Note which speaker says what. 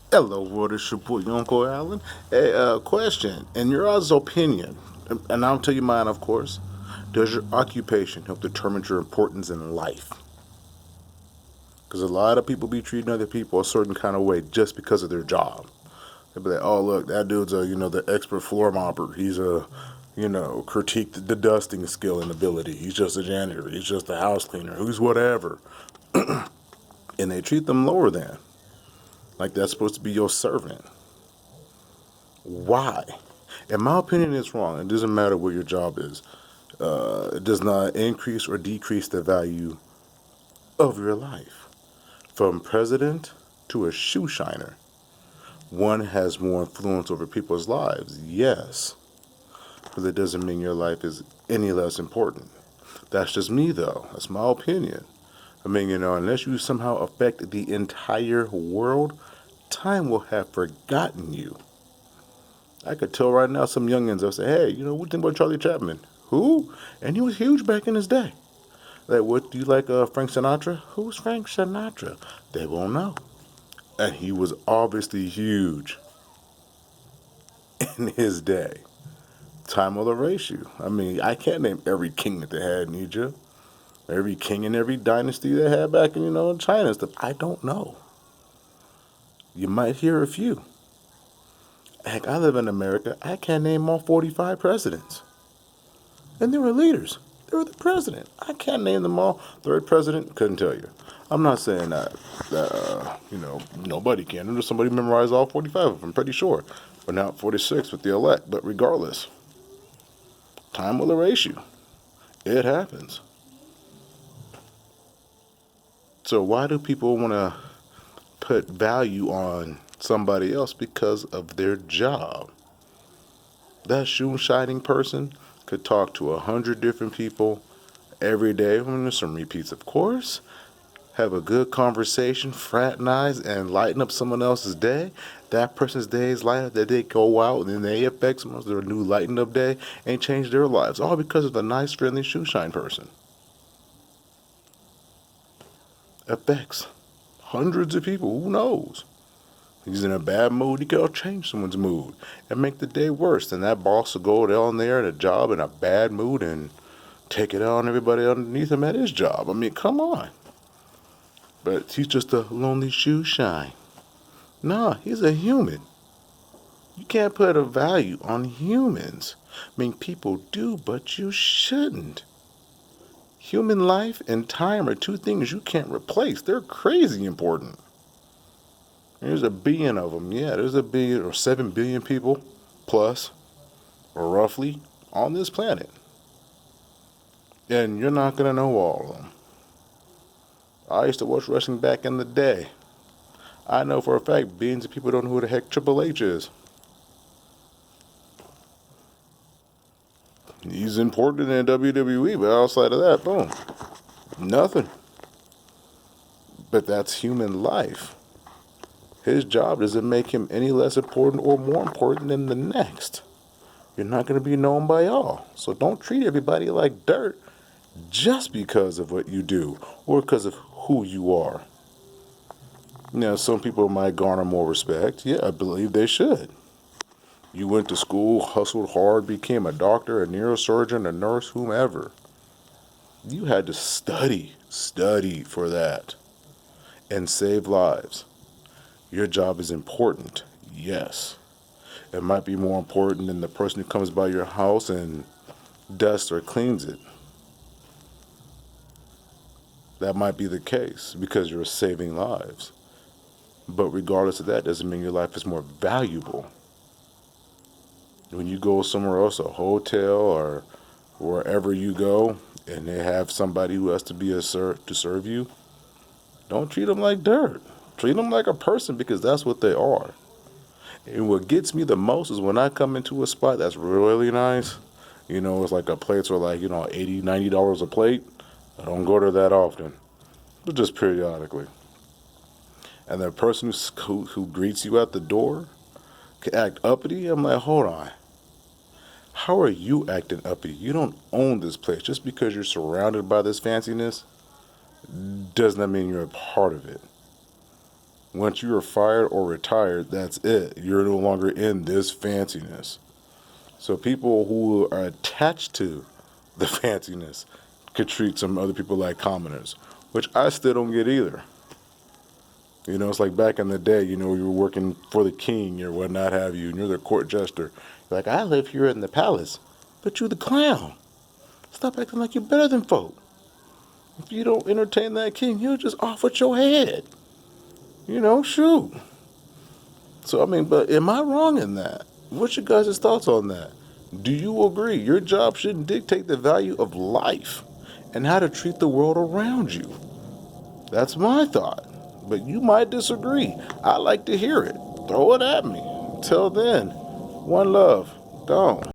Speaker 1: Hello, what is your boy, Uncle Allen? Hey, question. In your all's opinion, and I'll tell you mine, of course, does your occupation help determine your importance in life? Because a lot of people be treating other people a certain kind of way just because of their job. They'll be like, oh, look, that dude's the expert floor mopper. He's critique the dusting skill and ability. He's just a janitor. He's just a house cleaner. Who's whatever. And they treat them lower than. Like that's supposed to be your servant. Why? In my opinion, it's wrong. It doesn't matter what your job is. It does not increase or decrease the value of your life. From president to a shoe shiner, one has more influence over people's lives, yes, but that doesn't mean your life is any less important. That's just me, though. That's my opinion. I mean, unless you somehow affect the entire world, time will have forgotten you. I could tell right now some youngins will say, hey, what do you think about Charlie Chaplin? Who? And he was huge back in his day. Like, what do you like, Frank Sinatra? Who's Frank Sinatra? They won't know. And he was obviously huge in his day. Time will erase you. I mean, I can't name every king that they had in Egypt, every king in every dynasty they had back in, in China and stuff. I don't know. You might hear a few. Heck, I live in America. I can't name all 45 presidents. And they were leaders. They were the president. I can't name them all. Third president, couldn't tell you. I'm not saying that nobody can. There's somebody memorized all 45 of them, I'm pretty sure. But not 46 with the elect. But regardless, time will erase you. It happens. So why do people want to put value on somebody else because of their job? That shoe shining person could talk to 100 different people every day. There's some repeats, of course. Have a good conversation, fraternize, and lighten up someone else's day. That person's day is light up, that they go out and then they affect someone else's their new lightened up day and change their lives. All because of a nice, friendly shoe shine person. Affects hundreds of people. Who knows? He's in a bad mood, he could change someone's mood and make the day worse. Then that boss will go down there at a job in a bad mood and take it out on everybody underneath him at his job. I mean, come on. But he's just a lonely shoe shine. Nah, he's a human. You can't put a value on humans. I mean, people do, but you shouldn't. Human life and time are two things you can't replace. They're crazy important. There's a billion of them. Yeah, there's a billion or 7 billion people plus, or roughly, on this planet. And you're not going to know all of them. I used to watch wrestling back in the day. I know for a fact billions of people don't know who the heck Triple H is. He's important in WWE, but outside of that, boom, nothing. But that's human life. His job doesn't make him any less important or more important than the next. You're not going to be known by all. So don't treat everybody like dirt just because of what you do or because of who you are. Now, some people might garner more respect. Yeah, I believe they should. You went to school, hustled hard, became a doctor, a neurosurgeon, a nurse, whomever. You had to study for that, and save lives. Your job is important, yes. It might be more important than the person who comes by your house and dusts or cleans it. That might be the case because you're saving lives. But regardless of that, doesn't mean your life is more valuable. When you go somewhere else, a hotel or wherever you go, and they have somebody who has to be to serve you, don't treat them like dirt. Treat them like a person because that's what they are. And what gets me the most is when I come into a spot that's really nice. It's like a plates are like, $80, $90 a plate. I don't go there that often, but just periodically. And the person who greets you at the door can act uppity. I'm like, hold on. How are you acting uppity? You don't own this place. Just because you're surrounded by this fanciness does not mean you're a part of it. Once you are fired or retired, that's it. You're no longer in this fanciness. So people who are attached to the fanciness could treat some other people like commoners, which I still don't get either. You know, it's like back in the day, you know, you were working for the king or what not have you, and you're the court jester. You're like, I live here in the palace, but you the clown. Stop acting like you're better than folk. If you don't entertain that king, he'll just off with your head. You know, shoot. So, I mean, but am I wrong in that? What's your guys' thoughts on that? Do you agree your job shouldn't dictate the value of life and how to treat the world around you? That's my thought. But you might disagree. I like to hear it. Throw it at me. Till then, one love. Gone.